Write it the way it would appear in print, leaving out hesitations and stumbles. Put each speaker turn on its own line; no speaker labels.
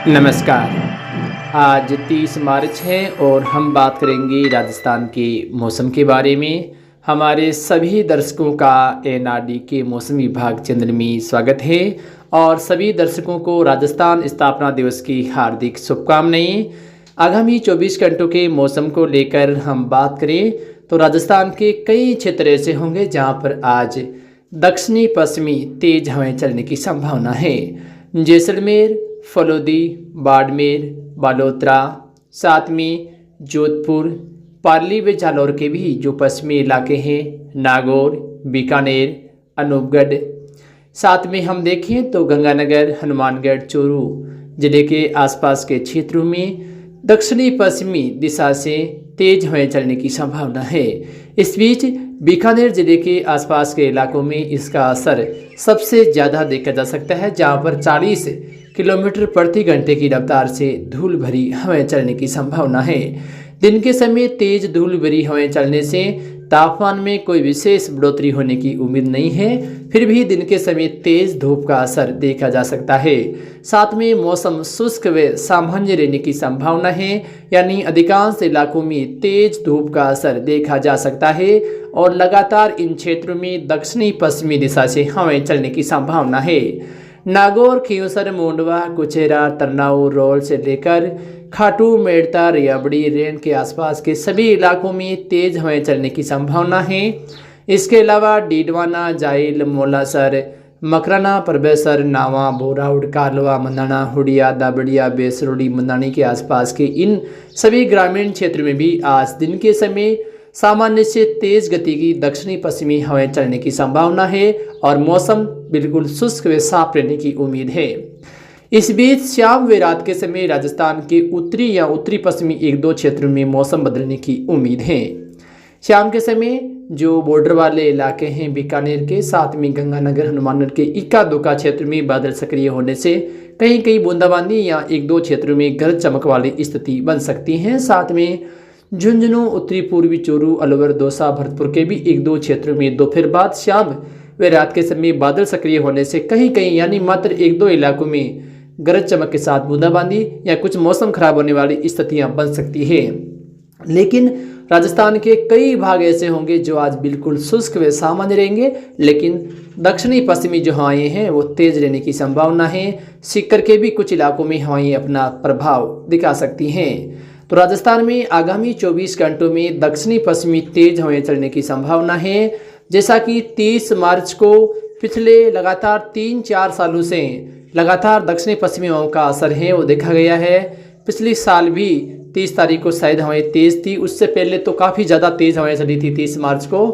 नमस्कार। आज 30 मार्च है और हम बात करेंगे राजस्थान के मौसम के बारे में। हमारे सभी दर्शकों का एनआरडी के मौसम विभाग चैनल में स्वागत है और सभी दर्शकों को राजस्थान स्थापना दिवस की हार्दिक शुभकामनाएं। आगामी 24 घंटों के मौसम को लेकर हम बात करें तो राजस्थान के कई क्षेत्र ऐसे होंगे जहां पर आज दक्षिणी पश्चिमी तेज हवाएं चलने की संभावना है। जैसलमेर, फलोदी, बाड़मेर, बालोतरा, साथ में जोधपुर, पाली व जालौर के भी जो पश्चिमी इलाके हैं, नागौर, बीकानेर, अनूपगढ़, साथ में हम देखें तो गंगानगर, हनुमानगढ़, चूरू जिले के आसपास के क्षेत्रों में दक्षिणी पश्चिमी दिशा से तेज हवाएं चलने की संभावना है। इस बीच बीकानेर जिले के आसपास के इलाकों में इसका असर सबसे ज़्यादा देखा जा सकता है, जहां पर 40 किलोमीटर प्रति घंटे की रफ्तार से धूल भरी हवाएं चलने की संभावना है। दिन के समय तेज धूल भरी हवाएं चलने से तापमान में कोई विशेष बढ़ोतरी होने की उम्मीद नहीं है, फिर भी दिन के समय तेज धूप का असर देखा जा सकता है। साथ में मौसम शुष्क व सामान्य रहने की संभावना है, यानी अधिकांश इलाकों में तेज धूप का असर देखा जा सकता है और लगातार इन क्षेत्रों में दक्षिणी पश्चिमी दिशा से हवाएं चलने की संभावना है। नागौर, खियोसर, मोंडवा, कुचेरा, तरनाऊ, रोल से लेकर खाटू, मेड़ता, रियाबड़ी, रेन के आसपास के सभी इलाकों में तेज हवाएं चलने की संभावना है। इसके अलावा डीडवाना, जाइल, मोलासर, मकराना, परबेसर, नावा, बोराउड, कालवा, मंदाना, हुडिया, दाबड़िया, बेसरोड़ी, मंदानी के आसपास के इन सभी ग्रामीण क्षेत्र में भी आज दिन के समय सामान्य से तेज गति की दक्षिणी पश्चिमी हवाएं चलने की संभावना है और मौसम बिल्कुल शुष्क व साफ रहने की उम्मीद है। इस बीच शाम व रात के समय राजस्थान के उत्तरी या उत्तरी पश्चिमी एक दो क्षेत्रों में मौसम बदलने की उम्मीद है। शाम के समय जो बॉर्डर वाले इलाके हैं बीकानेर के, साथ में गंगानगर, हनुमानगढ़ के इक्का दुक्का क्षेत्र में बादल सक्रिय होने से कहीं कहीं बूंदाबांदी या एक दो क्षेत्रों में गरज चमक वाली स्थिति बन सकती है। साथ में झुंझुनू, उत्तरी पूर्वी चूरू, अलवर, दौसा, भरतपुर के भी एक दो क्षेत्रों में दोपहर बाद शाम व रात के समय बादल सक्रिय होने से कहीं कहीं यानी मात्र एक दो इलाकों में गरज चमक के साथ बूंदाबांदी या कुछ मौसम खराब होने वाली स्थितियां बन सकती है। लेकिन राजस्थान के कई भाग ऐसे होंगे जो आज बिल्कुल शुष्क व सामान्य रहेंगे, लेकिन दक्षिणी पश्चिमी जो हवाएं हैं वो तेज रहने की संभावना है। सीकर के भी कुछ इलाकों में हवाएं अपना प्रभाव दिखा सकती हैं। तो राजस्थान में आगामी 24 घंटों में दक्षिणी पश्चिमी तेज हवाएं चलने की संभावना है। जैसा कि 30 मार्च को पिछले लगातार 3-4 सालों से लगातार दक्षिणी पश्चिमी हवाओं का असर है वो देखा गया है। पिछले साल भी 30 तारीख को शायद हवाएं तेज़ थी, उससे पहले तो काफ़ी ज़्यादा तेज़ हवाएं चली थी 30 मार्च को।